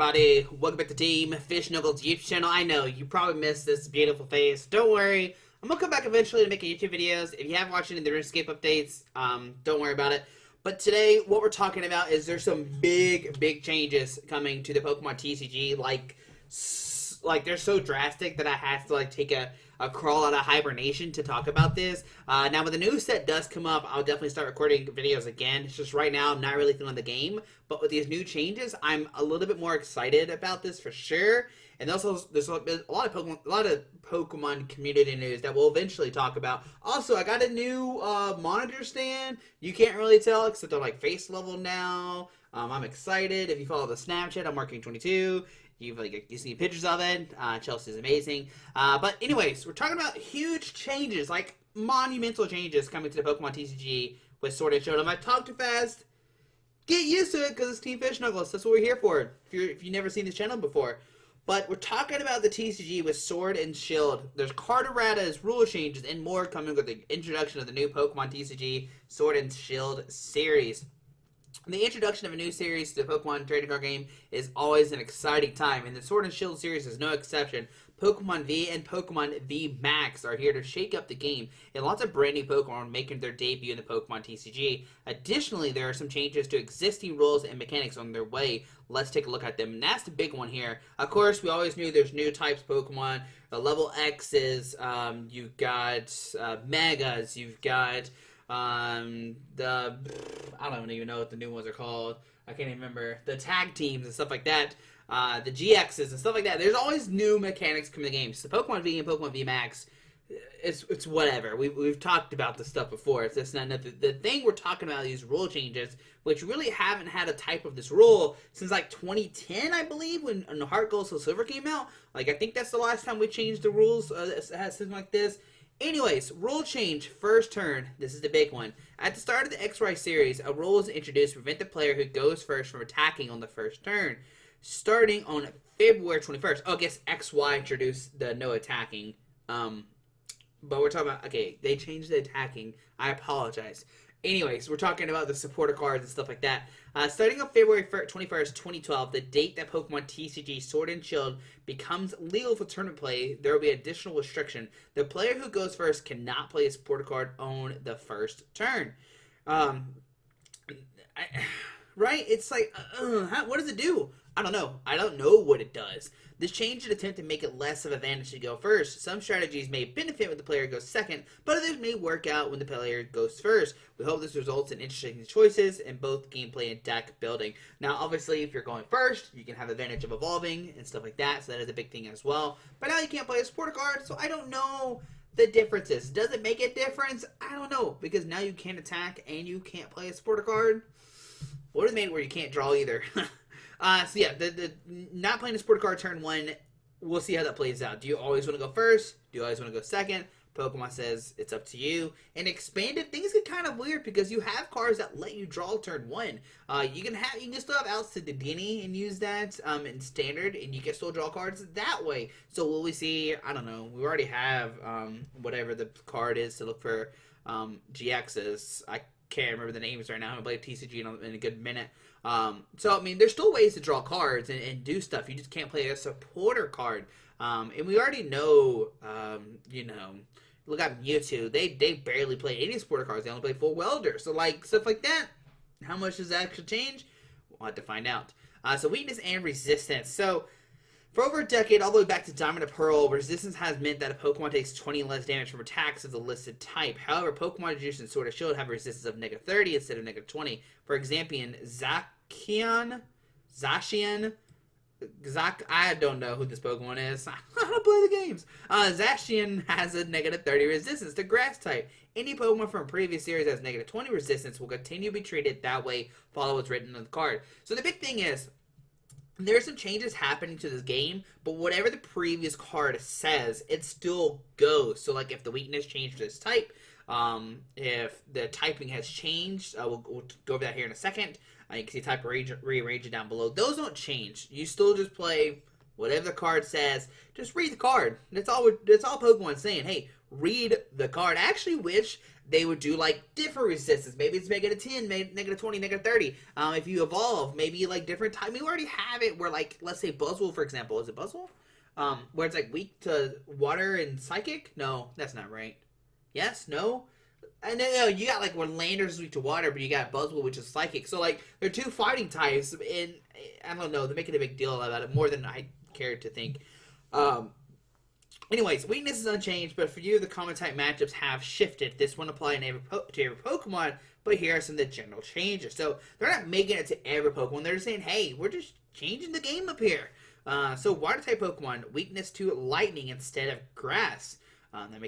everybody? Welcome back to Team Fish Knuckles YouTube channel. I know, you probably missed this beautiful face. Don't worry. I'm going to come back eventually to make YouTube videos. If you haven't watched any of the RuneScape updates, don't worry about it. But today, what we're talking about is there's some big changes coming to the Pokemon TCG. Like they're so drastic that I have to take a crawl out of hibernation to talk about this. Now, when the new set does come up, I'll definitely start recording videos again. It's just right now I'm not really feeling the game, but with these new changes, I'm a little bit more excited about this for sure. And also, there's a lot of Pokemon community news that we'll eventually talk about. Also, I got a new monitor stand. You can't really tell except I'm face level now. I'm excited. If you follow the Snapchat, I'm marking 22. You see pictures of it. Chelsea's amazing. But anyways, we're talking about huge changes, like monumental changes coming to the Pokemon TCG with Sword and Shield. I might talk too fast. Get used to it because it's Team Fish Knuckles. That's what we're here for. If you've never seen this channel before. But we're talking about the TCG with Sword and Shield. There's card erratas, rule changes, and more coming with the introduction of the new Pokemon TCG Sword and Shield series. The introduction of a new series to the Pokemon trading card game is always an exciting time, and the Sword and Shield series is no exception. Pokemon V and Pokemon V Max are here to shake up the game, and lots of brand new Pokemon are making their debut in the Pokemon TCG. Additionally, there are some changes to existing rules and mechanics on their way. Let's take a look at them, and that's the big one here. Of course, we always knew there's new types of Pokemon. The level X's, you've got Megas, you've got I don't even know what the new ones are called. I can't even remember. The tag teams and stuff like that. The GXs and stuff like that. There's always new mechanics coming to the game. So Pokemon V and Pokemon V Max, it's whatever. We've talked about this stuff before. It's just not nothing. The thing we're talking about are these rule changes, which really haven't had a type of this rule since 2010, I believe, when Heart Gold Soul Silver came out. I think that's the last time we changed the rules. It has something like this. Anyways, rule change, first turn. This is the big one. At the start of the XY series, a rule is introduced to prevent the player who goes first from attacking on the first turn. Starting on February 21st. Oh, I guess XY introduced the no attacking. But we're talking about, okay, they changed the attacking. I apologize. Anyways, we're talking about the supporter cards and stuff like that. Starting on February 21st, 2012, the date that Pokemon TCG Sword and Shield becomes legal for tournament play, there will be additional restriction. The player who goes first cannot play a supporter card on the first turn. Right? It's what does it do? I don't know. I don't know what it does. This change is an attempt to make it less of an advantage to go first. Some strategies may benefit when the player goes second, but others may work out when the player goes first. We hope this results in interesting choices in both gameplay and deck building. Now, obviously, if you're going first, you can have the advantage of evolving and stuff like that, so that is a big thing as well. But now you can't play a supporter card, so I don't know the differences. Does it make a difference? I don't know, because now you can't attack and you can't play a supporter card. What is made where you can't draw either? So yeah, the not playing a supporter card turn one, we'll see how that plays out. Do you always want to go first? Do you always want to go second? Pokemon says it's up to you. And expanded, things get kind of weird because you have cards that let you draw turn one. You can still have outs to the beginning and use that in standard, and you can still draw cards that way. So will we see? I don't know. We already have whatever the card is to look for GXs. I can't remember the names right now. I haven't played TCG in a good minute. So, I mean, there's still ways to draw cards and do stuff. You just can't play a supporter card. And we already know, look at Mewtwo. They barely play any supporter cards. They only play full welder. So, stuff like that. How much does that actually change? We'll have to find out. So, weakness and resistance. So, for over a decade, all the way back to Diamond and Pearl, resistance has meant that a Pokemon takes 20 less damage from attacks of the listed type. However, Pokemon introduced in Sword and Shield have a resistance of -30 instead of -20. For example, Zacian, I don't know who this Pokemon is. I don't play the games. Zacian has a -30 resistance to Grass type. Any Pokemon from a previous series that has -20 resistance will continue to be treated that way. Follow what's written on the card. So the big thing is, there are some changes happening to this game, but whatever the previous card says, it still goes. So, if the weakness changed to this type, if the typing has changed, we'll go over that here in a second. You can see type rearrange it down below. Those don't change. You still just play whatever the card says. Just read the card. That's all Pokemon's saying. Hey, read the card. I actually wish they would do like different resistance. Maybe it's -10, -20, -30. If you evolve, maybe like different time. We already have it where, like, let's say Buzzwole, for example. Is it Buzzwole? Where it's like weak to water and psychic? No, that's not right. Yes? No? And then, you got like when Lander's weak to water, but you got Buzzwole, which is psychic. So like they're two fighting types, and I don't know, they're making a big deal about it more than I cared to think. Anyways, weakness is unchanged, but for you, the common type matchups have shifted. This won't apply to every Pokemon, but here are some of the general changes. So they're not making it to every Pokemon. They're just saying, hey, we're just changing the game up here. So water type Pokemon, weakness to lightning instead of grass. That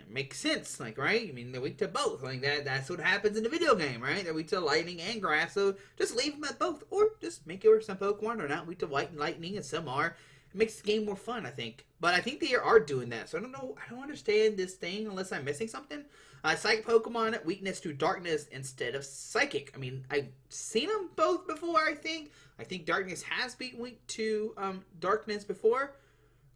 makes sense, like, right? I mean, they're weak to both. Like that's what happens in the video game, right? They're weak to lightning and grass, so just leave them at both, or just make it where some Pokemon are not weak to lightning and some are. It makes the game more fun, I think. But I think they are doing that, so I don't know. I don't understand this thing unless I'm missing something. Psychic Pokemon, weakness to darkness instead of psychic. I mean, I've seen them both before, I think. I think darkness has been weak to darkness before.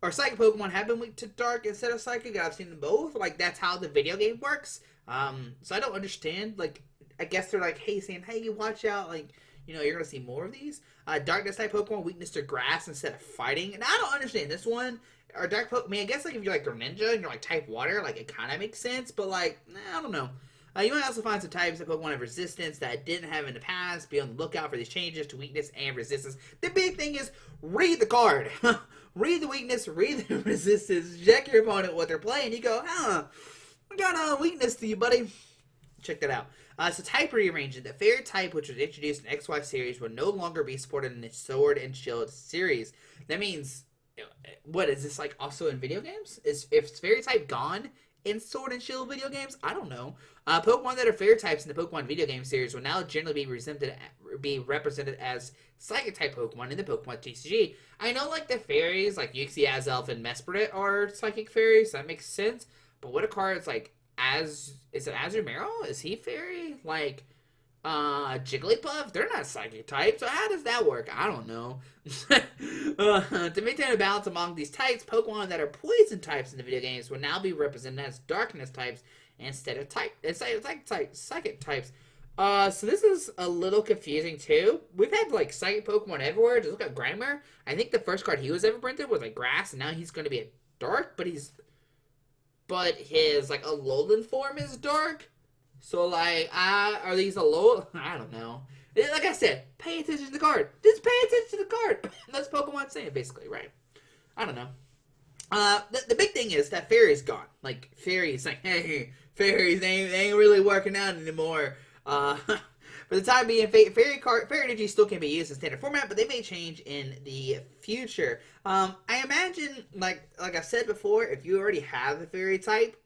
Or psychic Pokemon have been weak to dark instead of psychic. I've seen them both. Like, that's how the video game works. So I don't understand. Like, I guess they're like, hey, saying, hey, watch out. Like, you know, you're going to see more of these. Darkness type Pokemon, weakness to grass instead of fighting. And I don't understand this one. Or dark Pokemon, I mean, I guess like if you're like Greninja and you're like type water, like it kind of makes sense. But like, I don't know. You might also find some types of Pokemon of resistance that didn't have in the past. Be on the lookout for these changes to weakness and resistance. The big thing is read the card. Read the weakness, read the resistance, check your opponent what they're playing. You go, I got a weakness to you, buddy. Check that out. So type rearrangement. The fairy type, which was introduced in XY series, will no longer be supported in the Sword and Shield series. That means, what is this like also in video games? Is fairy type gone in Sword and Shield video games? I don't know. Pokemon that are fairy types in the Pokemon video game series will now generally be represented as psychic type Pokemon in the Pokemon TCG. I know like the fairies, like Uxie, Azelf, and Mesprit are psychic fairies. So that makes sense. But what are cards like is it Azumarill? Is he fairy? Like Jigglypuff? They're not psychic type. So how does that work? I don't know. To maintain a balance among these types, Pokemon that are poison types in the video games will now be represented as darkness types instead of psychic types. So this is a little confusing too. We've had like psychic Pokemon everywhere. Just look at Grimer. I think the first card he was ever printed was like grass, and now he's going to be a dark, but his like Alolan form is dark. So like, are these Alolan? I don't know. Like I said, pay attention to the card. Just pay attention to the card. That's Pokemon saying basically, right? I don't know. The big thing is that fairy's gone. Like fairies, like hey, fairies ain't really working out anymore. For the time being, fairy energy still can be used in standard format, but they may change in the future. I imagine, like I said before, if you already have a fairy type,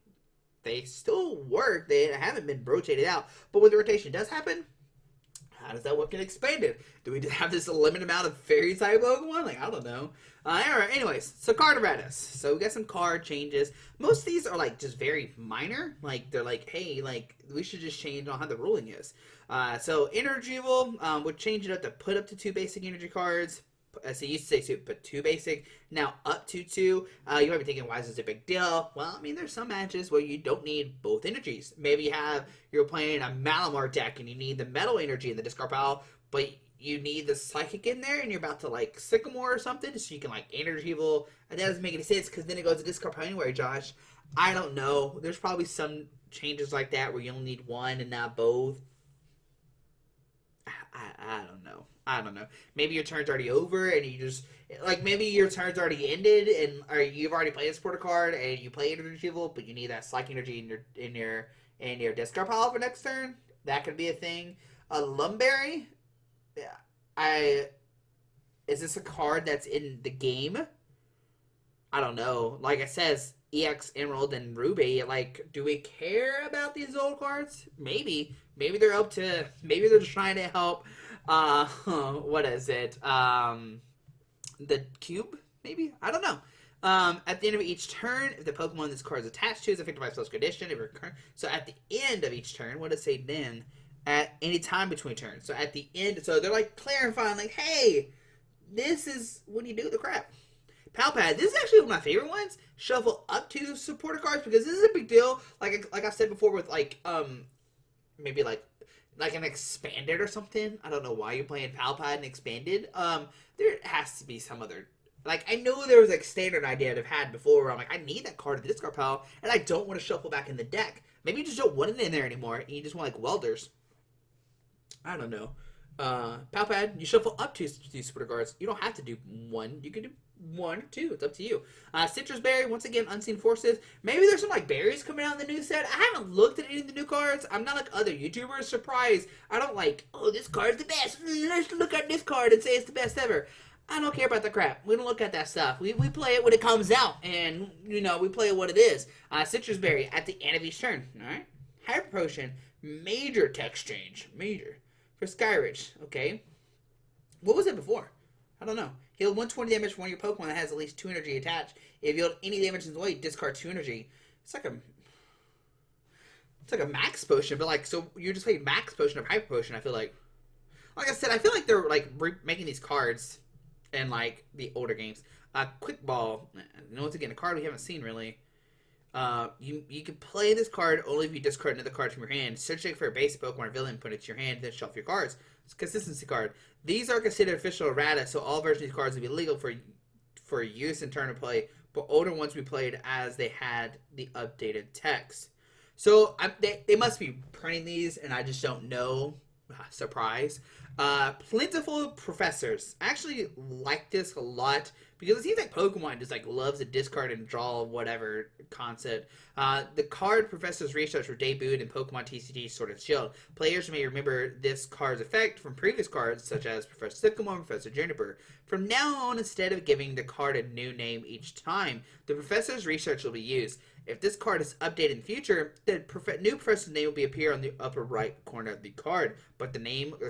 they still work. They haven't been rotated out. But when the rotation does happen, how does that work get expanded? Do we have this limited amount of fairy type Pokemon? Like, I don't know. Alright, anyways, so card awareness. So we got some card changes. Most of these are like just very minor. Like they're like, hey, like we should just change on how the ruling is. So energy would change it up to put up to 2 basic energy cards. So you used to say put 2 basic, now up to 2. You might be thinking, why is this a big deal? Well, I mean, there's some matches where you don't need both energies. Maybe you're playing a Malamar deck and you need the metal energy in the discard pile, but you need the psychic in there and you're about to like Sycamore or something, so you can like energy evil. And that doesn't make any sense because then it goes to discard pile anyway, Josh. I don't know. There's probably some changes like that where you only need one and not both. I don't know. Maybe your turn's already over and you just like maybe your turn's already ended and or you've already played a supporter card and you play energy evil, but you need that psychic energy in your discard pile for next turn. That could be a thing. A Lumberry. Is this a card that's in the game? I don't know. Like it says EX, Emerald, and Ruby. Like, do we care about these old cards? Maybe. Maybe they're just trying to help. What is it? The cube? Maybe? I don't know. At the end of each turn, if the Pokemon this card is attached to is affected by a special condition, so at the end of each turn, what does it say then? At any time between turns. So at the end, so they're like clarifying, like, hey, this is when you do the crap. Pal Pad. This is actually one of my favorite ones. Shuffle up to supporter cards because this is a big deal. Like I said before with maybe like an expanded or something. I don't know why you're playing Pal Pad and expanded. There has to be some other. Like, I know there was like standard idea I've had before where I'm like, I need that card in the discard pile, and I don't want to shuffle back in the deck. Maybe you just don't want it in there anymore, and you just want like welders. I don't know. Pal Pad, you shuffle up to supporter cards. You don't have to do one. You can do 1 or 2. It's up to you. Citrus Berry, once again, Unseen Forces. Maybe there's some like berries coming out in the new set. I haven't looked at any of the new cards. I'm not like other YouTubers. Surprised. I don't like, oh, this card's the best. Let's look at this card and say it's the best ever. I don't care about the crap. We don't look at that stuff. We play it when it comes out, and, you know, we play it what it is. Citrus Berry at the end of each turn, alright? Hyper Potion, major text change. Major. For Skyridge, okay? What was it before? I don't know. Heal 120 damage from one of your Pokemon that has at least 2 energy attached. If you deal any damage in the way, discard 2 energy. It's like a max potion, but like, so you're just playing max potion of Hyper Potion, I feel like. Like I said, I feel like they're like making these cards and like the older games. Quick Ball. Once again, a card we haven't seen really. You can play this card only if you discard another card from your hand. Search for a base Pokemon or villain, put it to your hand, then shuffle your cards. It's a consistency card. These are considered official errata, so all versions of these cards will be legal for use in turn of play, but older ones we played as they had the updated text. So they must be printing these, and I just don't know. Surprise. Plentiful Professors. I actually like this a lot because it seems like Pokemon just like loves to discard and draw whatever concept. The card Professor's Research were debuted in Pokemon TCG Sword and Shield. Players may remember this card's effect from previous cards such as Professor Sycamore and Professor Juniper. From now on, instead of giving the card a new name each time, the Professor's Research will be used. If this card is updated in the future, the new professor's name will appear on the upper right corner of the card, but the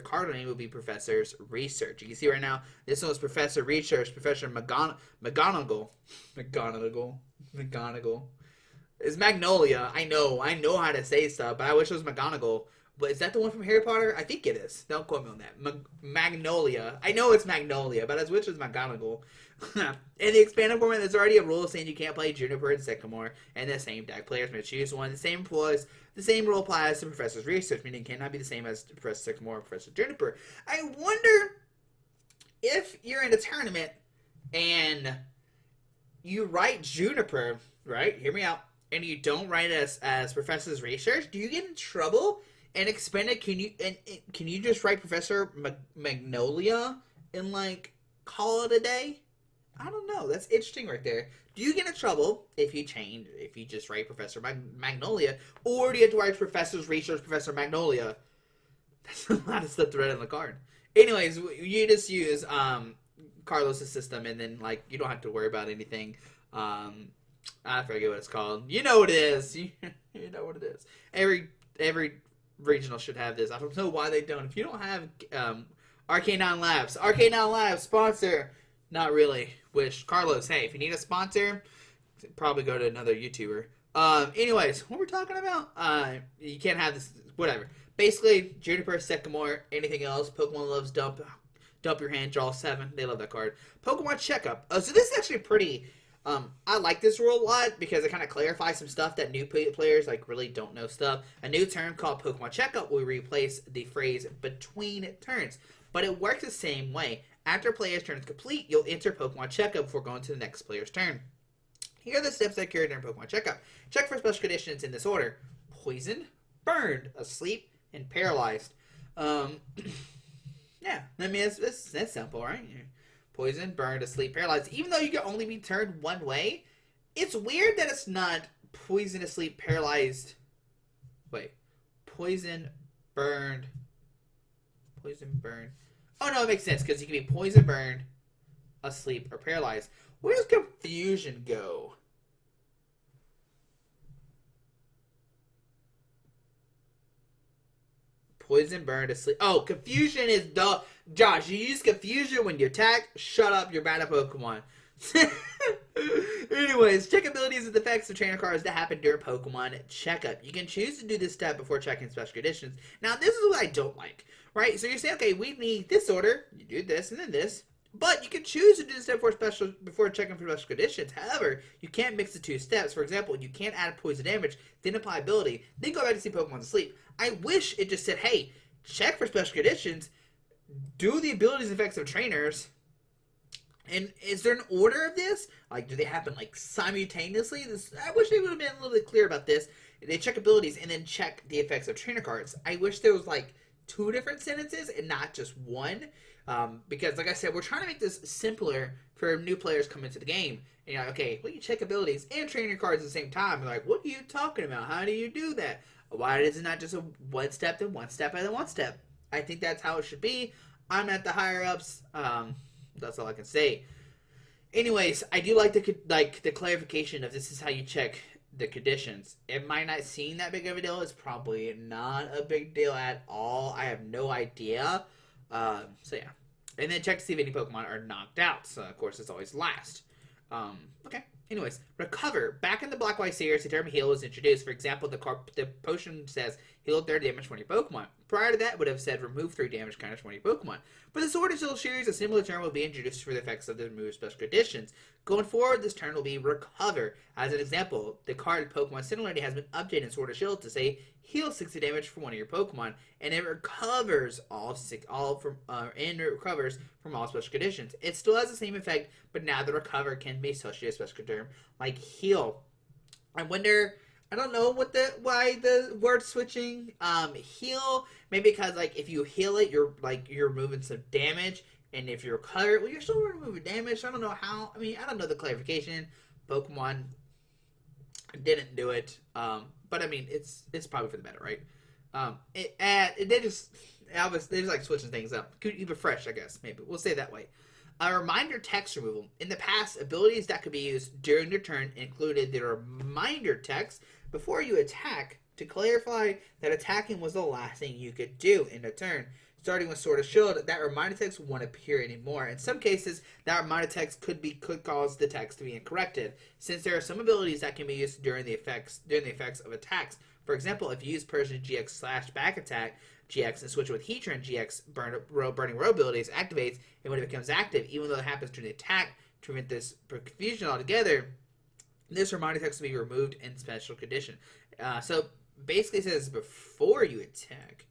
card name will be Professor's Research. You can see right now, this one is Professor Research, Professor McGonagall. It's Magnolia. I know how to say stuff, but I wish it was McGonagall. But is that the one from Harry Potter? I think it is. Don't quote me on that. Magnolia. I know it's Magnolia, but I wish it was McGonagall. In the expanded format, there's already a rule saying you can't play Juniper and Sycamore in the same deck. Players may choose one. The same rule applies to Professor's Research, meaning it cannot be the same as Professor Sycamore or Professor Juniper. I wonder if you're in a tournament and you write Juniper, right? Hear me out. And you don't write it as Professor's Research. Do you get in trouble? And expanded, can you just write Professor Magnolia and like call it a day? I don't know. That's interesting right there. Do you get in trouble if you just write Professor Magnolia, or do you have to write Professor's Research, Professor Magnolia? That's a lot of stuff to write on the card. Anyways, you just use Carlos's system, and then like you don't have to worry about anything. I forget what it's called. You know what it is. You know what it is. Every regional should have this. I don't know why they don't. If you don't have Arcanine Labs sponsor. Not really. Wish Carlos. Hey, if you need a sponsor, probably go to another YouTuber. Anyways, what we're talking about? You can't have this. Whatever. Basically, Juniper, Sycamore, anything else. Pokemon loves dump your hand, draw 7. They love that card. Pokemon Checkup. So this is actually pretty. I like this rule a lot because it kind of clarifies some stuff that new players like really don't know stuff. A new term called Pokemon Checkup will replace the phrase between turns, but it works the same way. After a player's turn is complete, you'll enter Pokemon Checkup before going to the next player's turn. Here are the steps that occur during Pokemon Checkup. Check for special conditions in this order: poisoned, burned, asleep, and paralyzed. Yeah, I mean that's simple, right? Poisoned, burned, asleep, paralyzed. Even though you can only be turned one way, it's weird that it's not poisoned, asleep, paralyzed. Wait, poisoned, burned. Oh no, it makes sense because you can be poisoned, burned, asleep, or paralyzed. Where does confusion go? Poison, burned, asleep. Oh, confusion is duh. Josh, you use confusion when you attack. Shut up, you're bad at Pokemon. Anyways, check abilities and effects of trainer cards that happen during Pokemon Checkup. You can choose to do this step before checking special conditions. Now, this is what I don't like, right? So you say, okay, we need this order. You do this and then this. But you can choose to do this step before checking for special conditions. However, you can't mix the two steps. For example, you can't add poison damage, then apply ability, then go back to see Pokemon to sleep. I wish it just said, hey, check for special conditions, do the abilities and effects of trainers, and is there an order of this? Like, do they happen like simultaneously? I wish they would have been a little bit clear about this. They check abilities and then check the effects of trainer cards. I wish there was like 2 different sentences and not just one. Because, like I said, we're trying to make this simpler for new players coming into the game. And you're like, okay, well, you check abilities and trainer cards at the same time. You're like, what are you talking about? How do you do that? Why is it not just a one step, then one step, and then one step? I think that's how it should be. I'm at the higher ups. That's all I can say. Anyways, I do like the clarification of this is how you check the conditions. It might not seem that big of a deal. It's probably not a big deal at all. I have no idea. So yeah. And then check to see if any Pokemon are knocked out. So of course it's always last. Okay. Anyways, recover. Back in the Black White series, the term heal was introduced. For example, the potion says heal 30 damage from your Pokemon. Prior to that, it would have said remove 3 damage counters from your Pokemon. But the Sword and Shield series, a similar term will be introduced for the effects of the remove special conditions. Going forward, this term will be recover. As an example, the card Pokemon similarity has been updated in Sword and Shield to say heal 60 damage from one of your Pokemon, and it recovers recovers from all special conditions. It still has the same effect, but now the recover can be associated with a special term like heal. I wonder. I don't know why the word switching. Heal, maybe because like if you heal it, you're removing some damage, and if you recover it, well, you're still removing damage. I don't know how. I mean, I don't know the clarification. Pokemon didn't do it, but I mean, it's probably for the better, right? They just like switching things up. Keep it fresh, I guess. Maybe we'll say it that way. A reminder text removal. In the past, abilities that could be used during your turn included the reminder text before you attack to clarify that attacking was the last thing you could do in a turn. Starting with Sword of Shield, that reminder text won't appear anymore. In some cases, that reminder text could cause the text to be incorrected, since there are some abilities that can be used during the effects of attacks. For example, if you use Persian GX / back attack GX and switch it with Heatran GX, Burning Row abilities activates, and when it becomes active, even though it happens during the attack, to prevent this confusion altogether, this reminder text will be removed in special condition. So basically it says before you attack.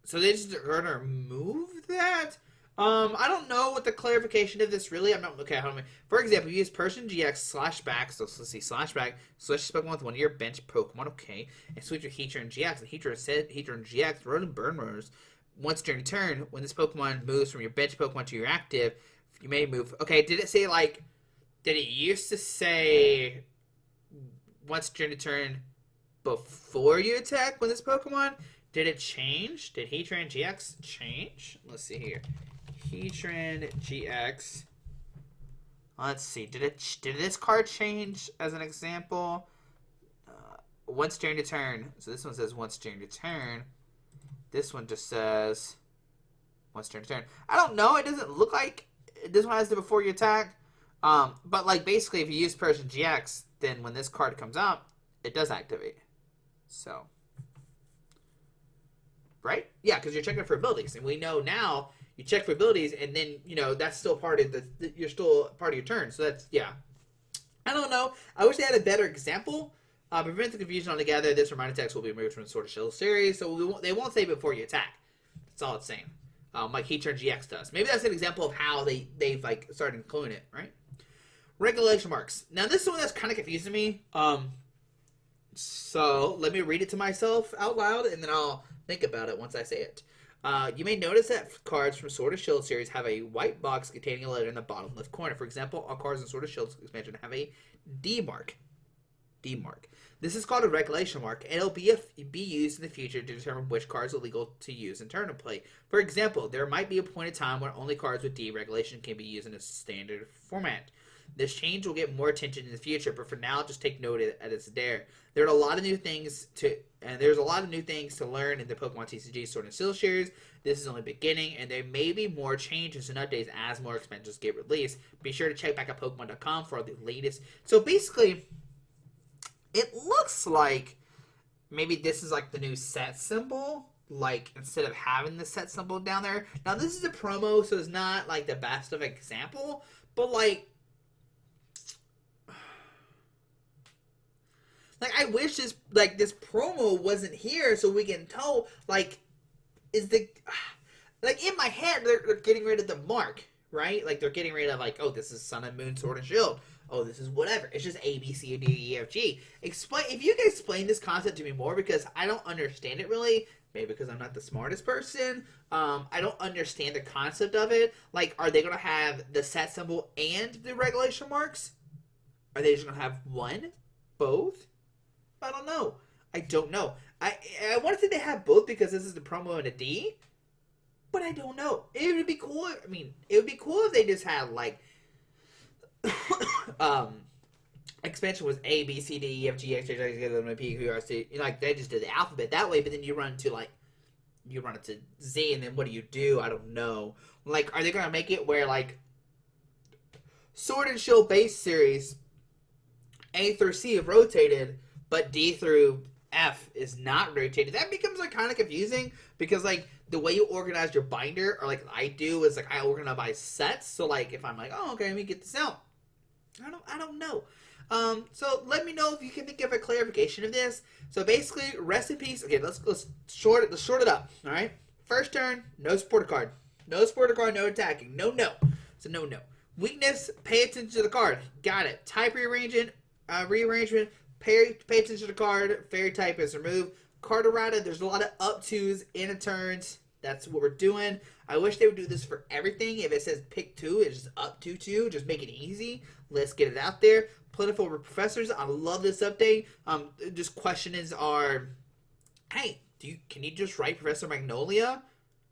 So they just are going to remove that? I don't know what the clarification of this really. I'm not okay. Hold on. For example, you use Persian GX / back. So let's see /back. Switch this Pokemon with one of your bench Pokemon. Okay, and switch your Heatran GX. And Heatran GX Road Burn Rose. Once during your turn, when this Pokemon moves from your bench Pokemon to your active, you may move. Okay, did it say like? Did it used to say once during the turn before you attack when this Pokemon? Did it change? Did Heatran GX change? Let's see here. Heatran GX. Let's see. Did this card change as an example? Once during the turn. So this one says once during the turn. This one just says once during the turn. I don't know. It doesn't look like this one has the before you attack. But like basically, if you use Persian GX, then when this card comes up, it does activate. So. Right? Yeah, because you're checking for abilities, and we know now you check for abilities, and then that's still part of you're still part of your turn. So that's I don't know. I wish they had a better example. Prevent the confusion altogether. This reminder text will be removed from the Sword of Shield series, so they won't say before you attack. That's all it's saying. Like Heatran GX does. Maybe that's an example of how they've like started including it. Right? Regulation marks. Now this is one that's kind of confusing me. So let me read it to myself out loud, and then I'll think about it once I say it. You may notice that cards from Sword of Shield series have a white box containing a letter in the bottom left corner. For example, all cards in Sword of Shield expansion have a D mark. D mark. This is called a regulation mark, and it'll be used in the future to determine which cards are legal to use in tournament play. For example, there might be a point in time where only cards with D regulation can be used in a standard format. This change will get more attention in the future, but for now, just take note that it's there. There's a lot of new things to learn in the Pokemon TCG Sword and Shield series. This is only beginning, and there may be more changes and updates as more expansions get released. Be sure to check back at Pokemon.com for all the latest. So basically, it looks like maybe this is like the new set symbol. like, instead of having the set symbol down there. Now, this is a promo, so it's not, like, the best of example, but, like, I wish this promo wasn't here so we can tell, like, like, in my head, they're getting rid of the mark, right? Like, they're getting rid of, like, oh, this is Sun and Moon, Sword and Shield. Oh, this is whatever. It's just A, B, C, D, E, F, G. If you can explain this concept to me more, because I don't understand it really. Maybe because I'm not the smartest person. I don't understand the concept of it. Like, are they going to have the set symbol and the regulation marks? Are they just going to have one? Both? I don't know. I don't know. I want to say they have both because this is the promo and a D. But I don't know. It would be cool. It would be cool if they just had, like, expansion was A, B, C, D, E, F, G, H, I, J, K, L, M, N, P, Q, R, S, T. Like, they just did the alphabet that way, but then you run it to Z, and then what do you do? I don't know. Like, are they going to make it where, like, Sword and Shield base series, A through C have rotated, but D through F is not rotated? That becomes, like, kind of confusing, because, like, the way you organize your binder, or, like, I do, is, like, I organize by sets. So, like, if I'm like, oh, okay, let me get this out. I don't know. So let me know if you can think of a clarification of this. So basically, recipes. Okay, let's short it up. All right. First turn, no supporter card. No supporter card, no attacking. No. It's a no. Weakness, pay attention to the card. Got it. Type rearrangement. Pay attention to the card. Fairy type is removed. Card errata. There's a lot of up twos in a turns. That's what we're doing. I wish they would do this for everything. If it says pick 2, it's just up 2-2. Just make it easy. Let's get it out there. Plentiful professors. I love this update. Just questions are, hey, can you just write Professor Magnolia,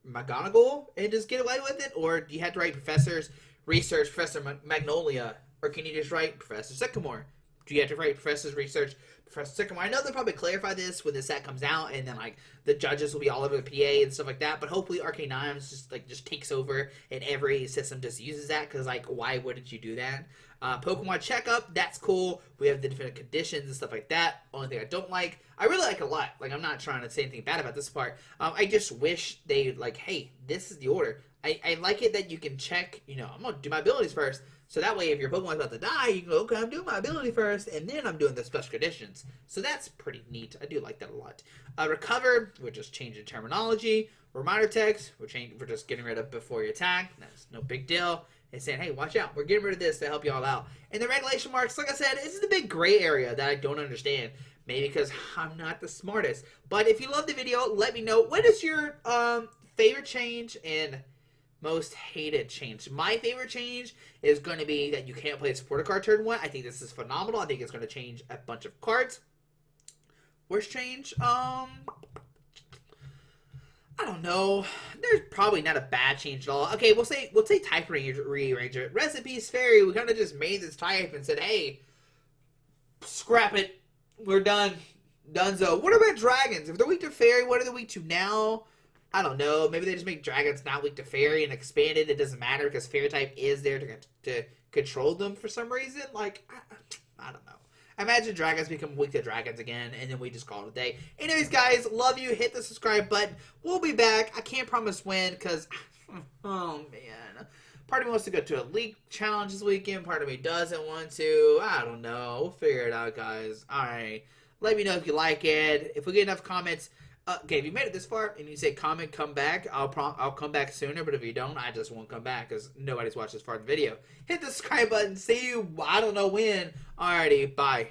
McGonagall, and just get away with it? Or do you have to write Professors Research Professor Magnolia? Or can you just write Professor Sycamore? Do you have to write Professors Research Professor Sycamore? I know they'll probably clarify this when the set comes out, and then, like, the judges will be all over the PA and stuff like that, but hopefully Arcane Ions just takes over, and every system just uses that, because, like, why wouldn't you do that? Pokemon Checkup, that's cool. We have the different conditions and stuff like that. Only thing I don't like, I really like it a lot. Like, I'm not trying to say anything bad about this part. I just wish they, like, hey, this is the order. I like it that you can check, I'm going to do my abilities first. So that way, if your Pokemon's about to die, you can go, okay, I'm doing my ability first, and then I'm doing the special conditions. So that's pretty neat. I do like that a lot. Recover, we're just changing terminology. Reminder text, we're just getting rid of before you attack. That's no big deal. And saying, hey, watch out. We're getting rid of this to help you all out. And the regulation marks, like I said, this is the big gray area that I don't understand. Maybe because I'm not the smartest. But if you love the video, let me know. What is your favorite change and most hated change? My favorite change is going to be that you can't play a supporter card turn 1. I think this is phenomenal. I think it's going to change a bunch of cards. Worst change? I don't know. There's probably not a bad change at all. Okay, we'll say type rearranger. Recipes Fairy, we kind of just made this type and said, hey, scrap it. We're done. Donezo. What about dragons? If they're weak to Fairy, what are they weak to now? I don't know. Maybe they just make dragons not weak to Fairy and expand it. It doesn't matter because Fairy type is there to control them for some reason. Like, I don't know. I imagine dragons become weak to dragons again, and then we just call it a day. Anyways, guys, love you. Hit the subscribe button. We'll be back. I can't promise when because, oh, man. Part of me wants to go to a league challenge this weekend. Part of me doesn't want to. I don't know. We'll figure it out, guys. All right. Let me know if you like it. If we get enough comments. Okay, if you made it this far and you say comment, come back, I'll come back sooner. But if you don't, I just won't come back because nobody's watched this far of the video. Hit the subscribe button. See you, I don't know when. Alrighty, bye.